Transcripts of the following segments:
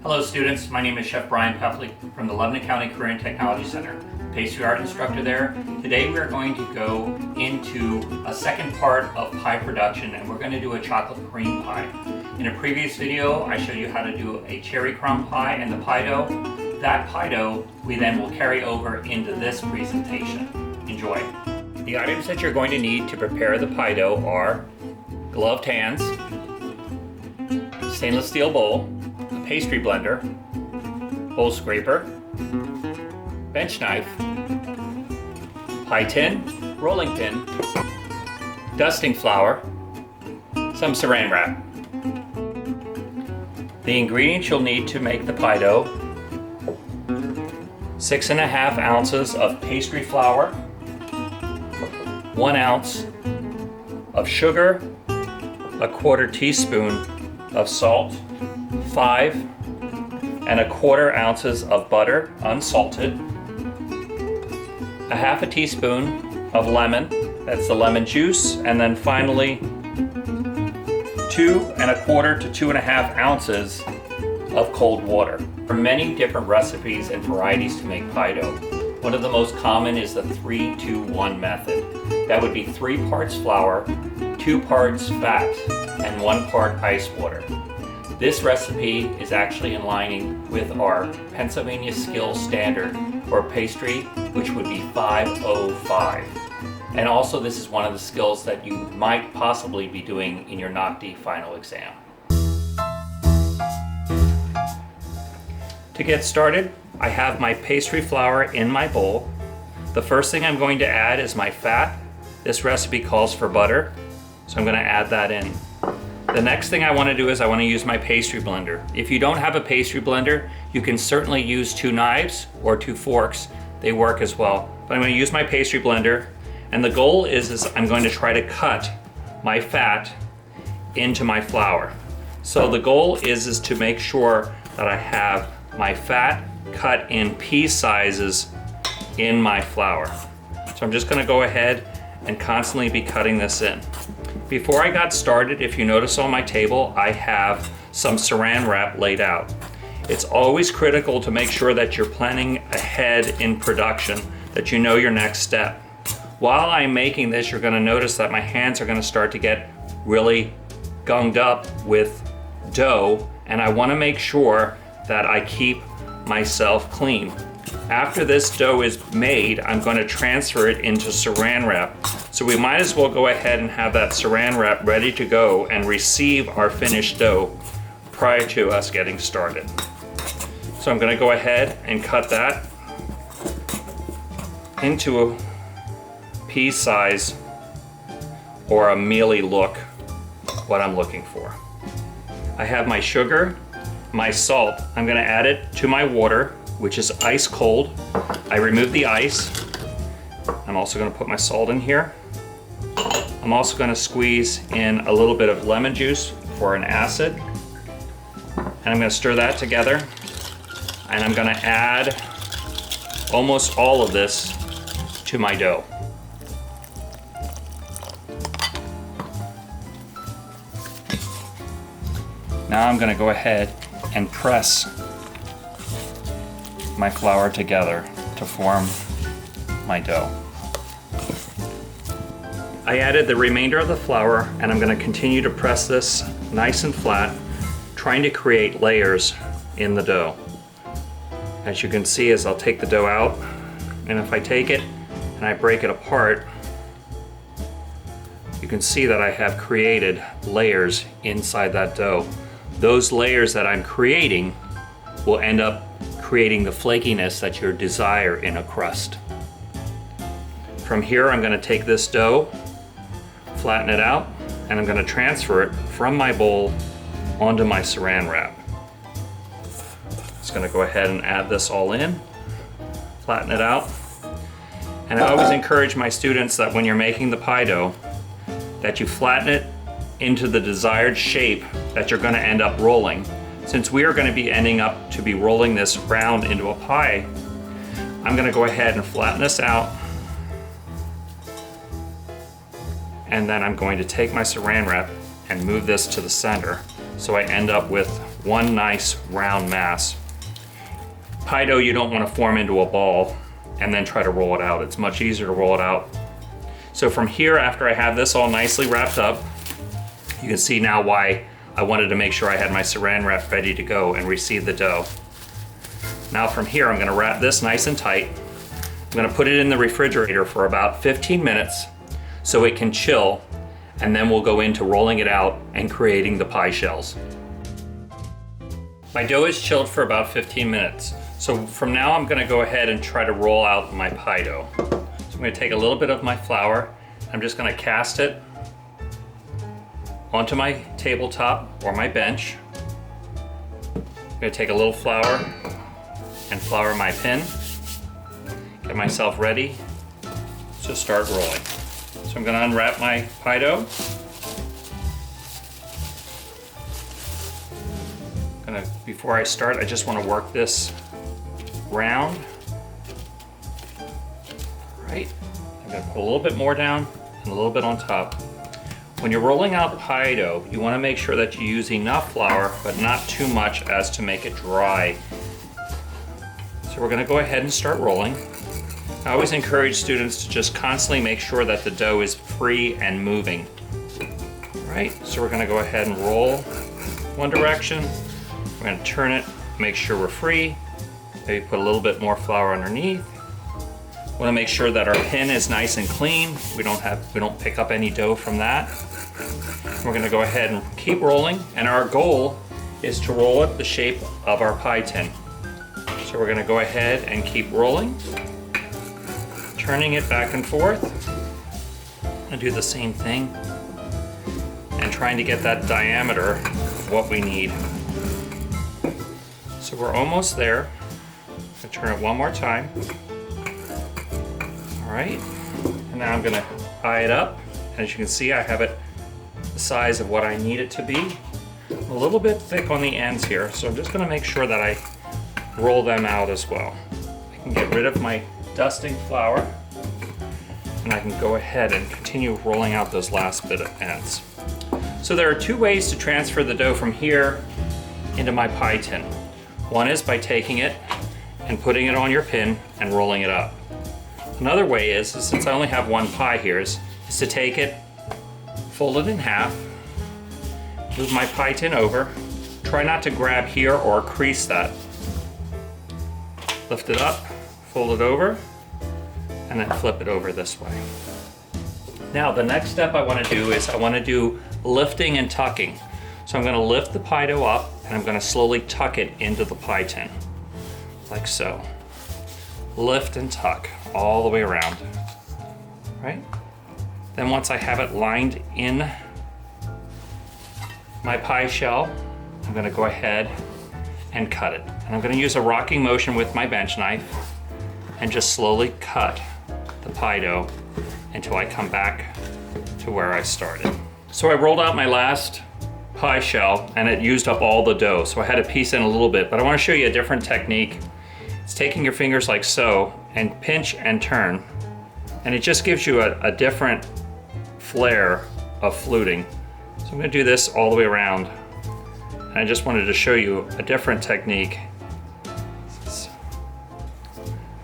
Hello students, my name is Chef Brian Peffley from the Lebanon County Career and Technology Center, pastry art instructor there. Today we are going to go into a second part of pie production, and we're going to do a chocolate cream pie. In a previous video I showed you how to do a cherry crumb pie and the pie dough. That pie dough we then will carry over into this presentation. Enjoy. The items that you're going to need to prepare the pie dough are gloved hands, stainless steel bowl, pastry blender, bowl scraper, bench knife, pie tin, rolling pin, dusting flour, some saran wrap. The ingredients you'll need to make the pie dough: 6.5 ounces of pastry flour, 1 ounce of sugar, 1/4 teaspoon of salt, 5.25 ounces of butter, unsalted, 1/2 teaspoon of lemon, that's the lemon juice, and then finally 2.25 to 2.5 ounces of cold water. There are many different recipes and varieties to make pie dough. One of the most common is the 3-2-1 method. That would be 3 parts flour, 2 parts fat, and 1 part ice water. This recipe is actually in lining with our Pennsylvania Skill Standard for pastry, which would be 505. And also this is one of the skills that you might possibly be doing in your NOCD final exam. To get started, I have my pastry flour in my bowl. The first thing I'm going to add is my fat. This recipe calls for butter, so I'm going to add that in. The next thing I want to do is I want to use my pastry blender. If you don't have a pastry blender, you can certainly use 2 knives or 2 forks. They work as well. But I'm going to use my pastry blender, and the goal is I'm going to try to cut my fat into my flour. So the goal is to make sure that I have my fat cut in pea sizes in my flour. So I'm just going to go ahead and constantly be cutting this in. Before I got started, if you notice on my table, I have some saran wrap laid out. It's always critical to make sure that you're planning ahead in production, that you know your next step. While I'm making this, you're going to notice that my hands are going to start to get really gunged up with dough, and I want to make sure that I keep myself clean. After this dough is made, I'm going to transfer it into saran wrap. So we might as well go ahead and have that saran wrap ready to go and receive our finished dough prior to us getting started. So I'm going to go ahead and cut that into a pea size or a mealy look, what I'm looking for. I have my sugar, my salt. I'm going to add it to my water, which is ice cold. I remove the ice. I'm also going to put my salt in here. I'm also going to squeeze in a little bit of lemon juice for an acid. And I'm going to stir that together. And I'm going to add almost all of this to my dough. Now I'm going to go ahead and press my flour together to form my dough. I added the remainder of the flour, and I'm going to continue to press this nice and flat, trying to create layers in the dough. As you can see, as I'll take the dough out, and if I take it and I break it apart, you can see that I have created layers inside that dough. Those layers that I'm creating will end up creating the flakiness that you desire in a crust. From here, I'm going to take this dough, flatten it out, and I'm going to transfer it from my bowl onto my saran wrap. Just going to go ahead and add this all in, flatten it out. And I always encourage my students that when you're making the pie dough, that you flatten it into the desired shape that you're going to end up rolling. Since we are going to be ending up to be rolling this round into a pie, I'm going to go ahead and flatten this out, and then I'm going to take my saran wrap and move this to the center so I end up with one nice round mass. Pie dough you don't want to form into a ball and then try to roll it out. It's much easier to roll it out. So from here, after I have this all nicely wrapped up, you can see now why I wanted to make sure I had my saran wrap ready to go and receive the dough. Now from here, I'm gonna wrap this nice and tight. I'm gonna put it in the refrigerator for about 15 minutes so it can chill, and then we'll go into rolling it out and creating the pie shells. My dough is chilled for about 15 minutes. So from now, I'm gonna go ahead and try to roll out my pie dough. So I'm gonna take a little bit of my flour. I'm just gonna cast it onto my tabletop or my bench. I'm gonna take a little flour and flour my pin. Get myself ready to start rolling. So I'm gonna unwrap my pie dough. Before I start, I just wanna work this round. Right, I'm gonna put a little bit more down and a little bit on top. When you're rolling out pie dough, you wanna make sure that you use enough flour, but not too much as to make it dry. So we're gonna go ahead and start rolling. I always encourage students to just constantly make sure that the dough is free and moving. All right, so we're gonna go ahead and roll one direction. We're gonna turn it, make sure we're free. Maybe put a little bit more flour underneath. Want to make sure that our pin is nice and clean. We don't pick up any dough from that. We're going to go ahead and keep rolling, and our goal is to roll it the shape of our pie tin. So we're going to go ahead and keep rolling, turning it back and forth, and do the same thing, and trying to get that diameter of what we need. So we're almost there. I'm going to turn it one more time. All right, and now I'm gonna eye it up. As you can see, I have it the size of what I need it to be. A little bit thick on the ends here, so I'm just gonna make sure that I roll them out as well. I can get rid of my dusting flour, and I can go ahead and continue rolling out those last bit of ends. So there are two ways to transfer the dough from here into my pie tin. One is by taking it and putting it on your pin and rolling it up. Another way is, since I only have one pie here, is to take it, fold it in half, move my pie tin over, try not to grab here or crease that. Lift it up, fold it over, and then flip it over this way. Now the next step I want to do is I want to do lifting and tucking. So I'm going to lift the pie dough up and I'm going to slowly tuck it into the pie tin, like so. Lift and tuck all the way around, right? Then once I have it lined in my pie shell, I'm gonna go ahead and cut it. And I'm gonna use a rocking motion with my bench knife and just slowly cut the pie dough until I come back to where I started. So I rolled out my last pie shell and it used up all the dough. So I had to piece in a little bit, but I wanna show you a different technique. It's taking your fingers like so and pinch and turn, and it just gives you a different flair of fluting. So I'm gonna do this all the way around, and I just wanted to show you a different technique.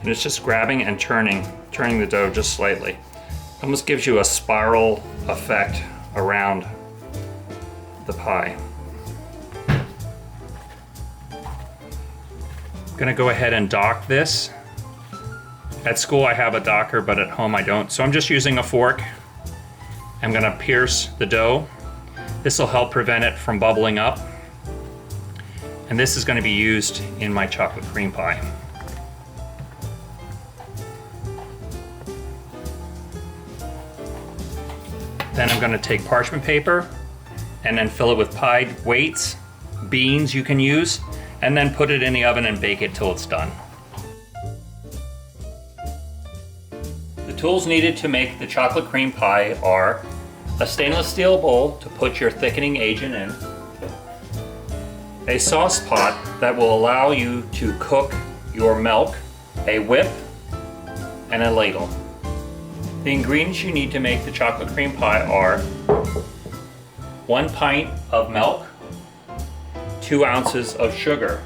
And it's just grabbing and turning the dough just slightly. It almost gives you a spiral effect around the pie. I'm gonna go ahead and dock this. At school I have a docker, but at home I don't. So I'm just using a fork. I'm gonna pierce the dough. This will help prevent it from bubbling up. And this is gonna be used in my chocolate cream pie. Then I'm gonna take parchment paper and then fill it with pie weights, beans you can use, and then put it in the oven and bake it till it's done. The tools needed to make the chocolate cream pie are a stainless steel bowl to put your thickening agent in, a sauce pot that will allow you to cook your milk, a whip, and a ladle. The ingredients you need to make the chocolate cream pie are 1 pint of milk, 2 ounces of sugar.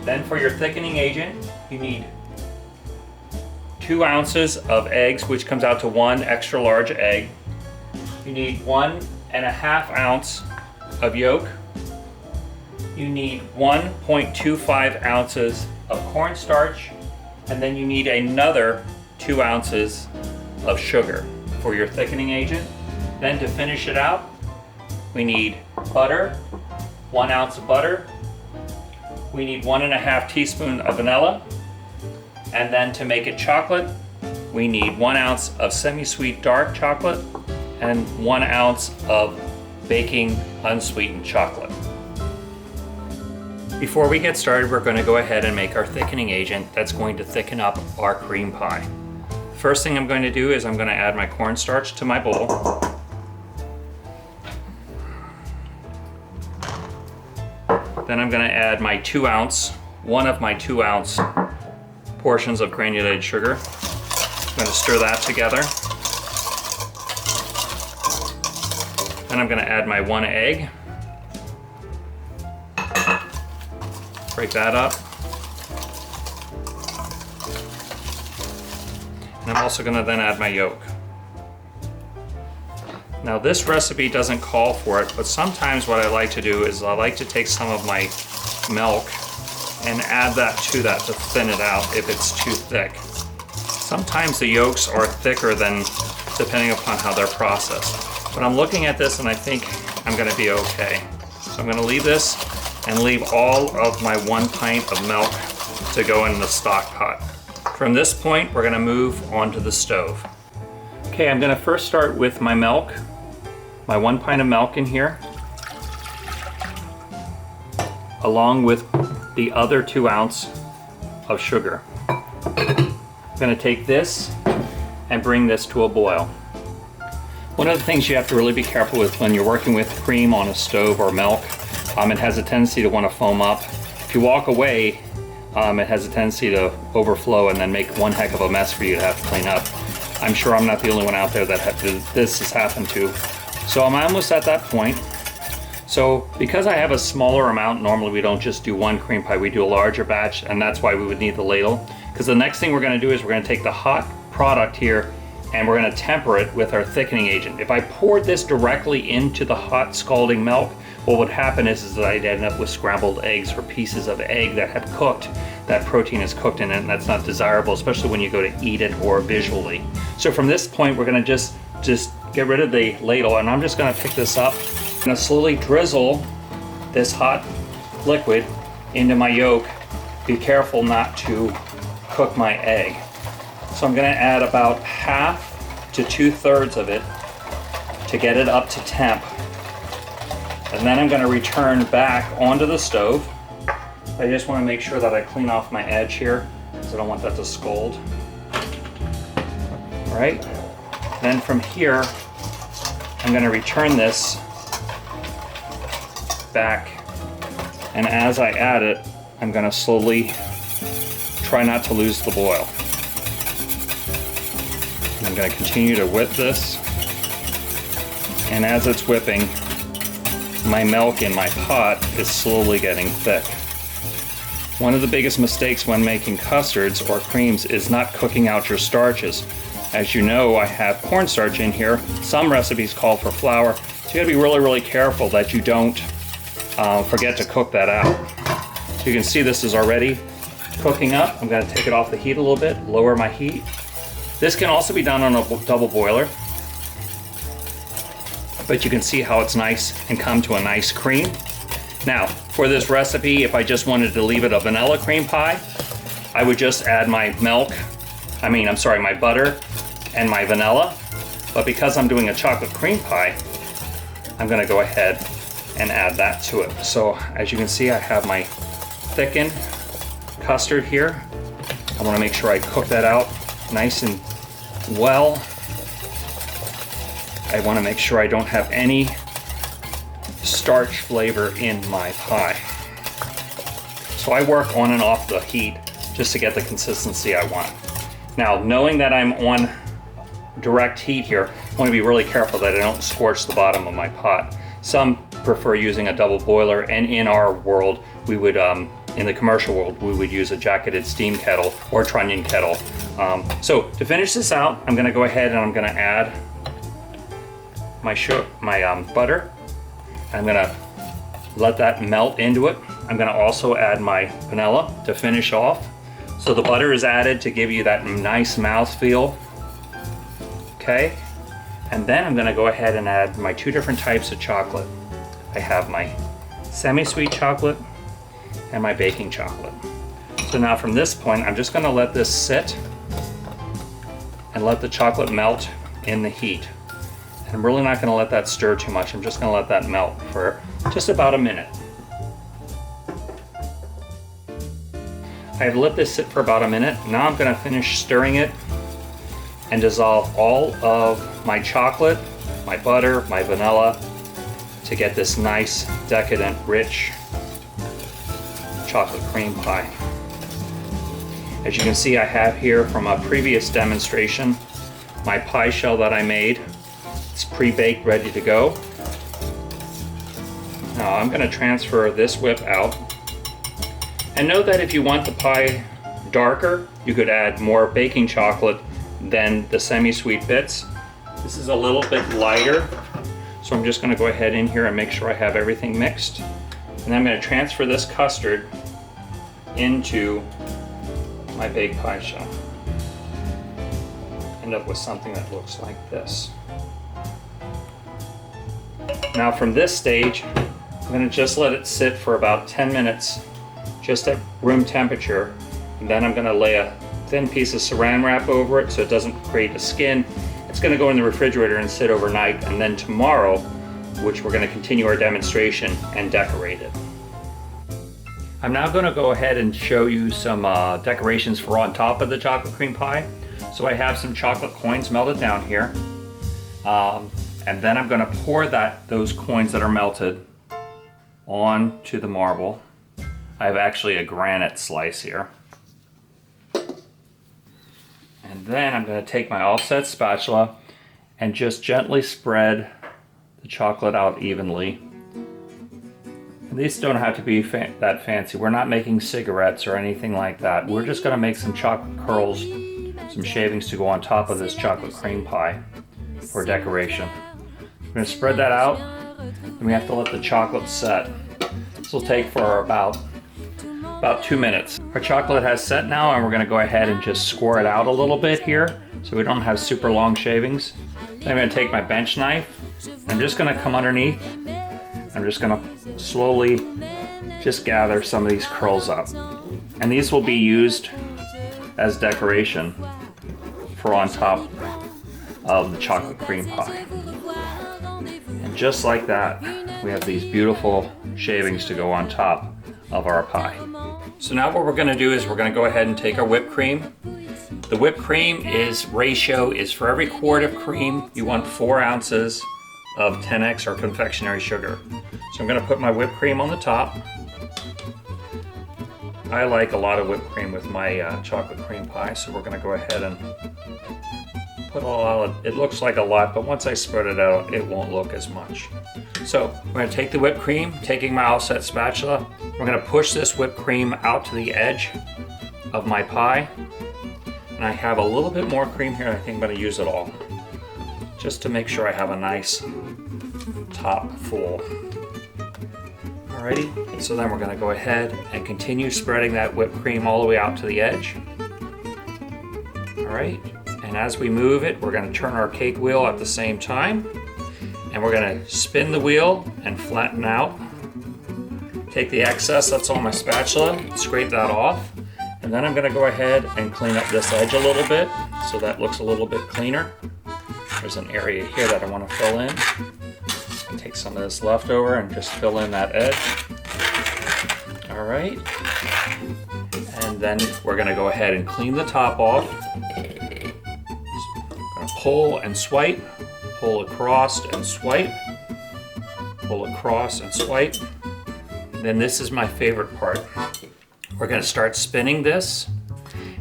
Then for your thickening agent, you need 2 ounces of eggs, which comes out to 1 extra large egg. You need 1.5 ounce of yolk. You need 1.25 ounces of cornstarch, and then you need another 2 ounces of sugar for your thickening agent. Then to finish it out, we need butter, 1 ounce of butter. We need 1.5 teaspoons of vanilla. And then to make it chocolate, we need 1 ounce of semi-sweet dark chocolate and 1 ounce of baking unsweetened chocolate. Before we get started, we're going to go ahead and make our thickening agent that's going to thicken up our cream pie. First thing I'm going to do is I'm going to add my cornstarch to my bowl. Then I'm going to add my 2 ounce, one of my 2 ounce portions of granulated sugar. I'm going to stir that together. Then I'm going to add my 1 egg. Break that up. And I'm also going to then add my yolk. Now this recipe doesn't call for it, but sometimes what I like to do is I like to take some of my milk and add that to thin it out if it's too thick. Sometimes the yolks are thicker than depending upon how they're processed. But I'm looking at this and I think I'm going to be okay. So I'm going to leave this and leave all of my 1 pint of milk to go in the stock pot. From this point, we're going to move onto the stove. Okay, I'm going to first start with my milk, my 1 pint of milk in here, along with the other 2 ounce of sugar. I'm going to take this and bring this to a boil. One of the things you have to really be careful with when you're working with cream on a stove or milk, it has a tendency to want to foam up. If you walk away, it has a tendency to overflow and then make one heck of a mess for you to have to clean up. I'm sure I'm not the only one out there that this has happened to. So I'm almost at that point. So because I have a smaller amount, normally we don't just do 1 cream pie, we do a larger batch, and that's why we would need the ladle. Because the next thing we're going to do is we're going to take the hot product here and we're going to temper it with our thickening agent. If I poured this directly into the hot scalding milk, what would happen is that I'd end up with scrambled eggs or pieces of egg that have cooked. That protein is cooked in it, and that's not desirable, especially when you go to eat it or visually. So from this point, we're going to just get rid of the ladle, and I'm just going to pick this up. I'm going to slowly drizzle this hot liquid into my yolk. Be careful not to cook my egg. So I'm going to add about 1/2 to 2/3 of it to get it up to temp. And then I'm going to return back onto the stove. I just want to make sure that I clean off my edge here because I don't want that to scald. All right. Then from here, I'm going to return this back. And as I add it, I'm going to slowly try not to lose the boil. And I'm going to continue to whip this. And as it's whipping, my milk in my pot is slowly getting thick. One of the biggest mistakes when making custards or creams is not cooking out your starches. As you know, I have cornstarch in here. Some recipes call for flour, so you gotta be really, really careful that you don't forget to cook that out. So you can see this is already cooking up. I'm gonna take it off the heat a little bit, lower my heat. This can also be done on a double boiler, but you can see how it's nice and come to a nice cream. Now, for this recipe, if I just wanted to leave it a vanilla cream pie, I would just add my my butter and my vanilla. But because I'm doing a chocolate cream pie, I'm gonna go ahead and add that to it. So as you can see, I have my thickened custard here. I wanna make sure I cook that out nice and well. I want to make sure I don't have any starch flavor in my pie. So I work on and off the heat just to get the consistency I want. Now, knowing that I'm on direct heat here, I want to be really careful that I don't scorch the bottom of my pot. Some prefer using a double boiler, and in our world, we would, in the commercial world, we would use a jacketed steam kettle or trunnion kettle. So to finish this out, I'm gonna go ahead and I'm gonna add my butter. I'm gonna let that melt into it. I'm gonna also add my vanilla to finish off. So the butter is added to give you that nice mouthfeel. Okay, and then I'm gonna go ahead and add my 2 different types of chocolate. I have my semi-sweet chocolate and my baking chocolate. So now from this point, I'm just gonna let this sit and let the chocolate melt in the heat. And I'm really not gonna let that stir too much. I'm just gonna let that melt for just about a minute. I've let this sit for about a minute. Now I'm gonna finish stirring it and dissolve all of my chocolate, my butter, my vanilla to get this nice, decadent, rich chocolate cream pie. As you can see, I have here from a previous demonstration my pie shell that I made. It's pre-baked, ready to go. Now I'm gonna transfer this whip out. And know that if you want the pie darker, you could add more baking chocolate than the semi-sweet bits. This is a little bit lighter, so I'm just gonna go ahead in here and make sure I have everything mixed. And I'm gonna transfer this custard into my baked pie shell. End up with something that looks like this. Now from this stage, I'm gonna just let it sit for about 10 minutes, just at room temperature. And then I'm gonna lay a thin piece of saran wrap over it so it doesn't create a skin. It's gonna go in the refrigerator and sit overnight, and then tomorrow, which we're gonna continue our demonstration and decorate it. I'm now gonna go ahead and show you some decorations for on top of the chocolate cream pie. So I have some chocolate coins melted down here. And then I'm gonna pour those coins that are melted onto the marble. I have actually a granite slice here. And then I'm going to take my offset spatula and just gently spread the chocolate out evenly. And these don't have to be that fancy. We're not making cigarettes or anything like that. We're just going to make some chocolate curls, some shavings to go on top of this chocolate cream pie for decoration. I'm going to spread that out, and we have to let the chocolate set. This will take for about 2 minutes. Our chocolate has set now, and we're gonna go ahead and just score it out a little bit here so we don't have super long shavings. Then I'm gonna take my bench knife. I'm just gonna come underneath. I'm just gonna slowly just gather some of these curls up. And these will be used as decoration for on top of the chocolate cream pie. And just like that, we have these beautiful shavings to go on top of our pie. So now what we're going to do is we're going to go ahead and take our whipped cream. The whipped cream ratio is for every quart of cream you want 4 ounces of 10x or confectionery sugar. So I'm going to put my whipped cream on the top. I like a lot of whipped cream with my chocolate cream pie, so we're going to go ahead and put a lot. It looks like a lot, but once I spread it out, it won't look as much. So we're going to take the whipped cream, taking my offset spatula. We're going to push this whipped cream out to the edge of my pie. And I have a little bit more cream here. I think I'm going to use it all, just to make sure I have a nice top full. Alrighty, so then we're going to go ahead and continue spreading that whipped cream all the way out to the edge. Alright, and as we move it, we're going to turn our cake wheel at the same time. And we're going to spin the wheel and flatten out. Take the excess that's on my spatula, scrape that off. And then I'm going to go ahead and clean up this edge a little bit so that looks a little bit cleaner. There's an area here that I want to fill in. Take some of this leftover and just fill in that edge. All right. And then we're going to go ahead and clean the top off. I'm going to pull and swipe. Pull across and swipe, pull across and swipe. Then this is my favorite part. We're going to start spinning this,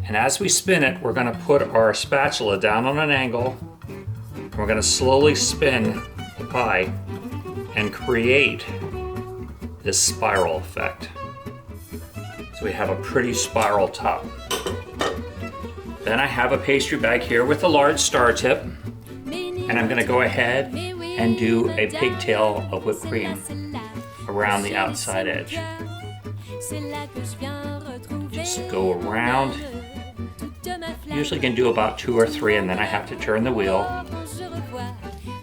and as we spin it, we're going to put our spatula down on an angle, and we're going to slowly spin the pie and create this spiral effect. So we have a pretty spiral top. Then I have a pastry bag here with a large star tip, and I'm gonna go ahead and do a pigtail of whipped cream around the outside edge. Just go around. Usually can do about 2 or 3, and then I have to turn the wheel.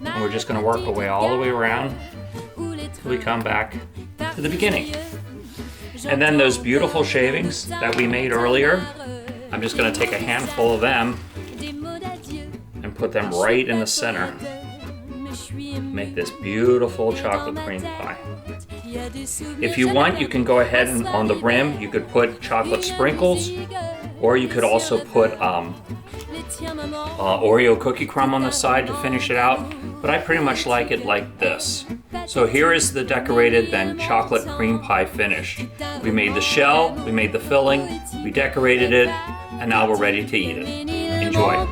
And we're just gonna work our way all the way around till we come back to the beginning. And then those beautiful shavings that we made earlier, I'm just gonna take a handful of them and put them right in the center. Make this beautiful chocolate cream pie. If you want, you can go ahead and on the rim, you could put chocolate sprinkles, or you could also put Oreo cookie crumb on the side to finish it out, but I pretty much like it like this. So here is the decorated then chocolate cream pie finished. We made the shell, we made the filling, we decorated it, and now we're ready to eat it. Enjoy.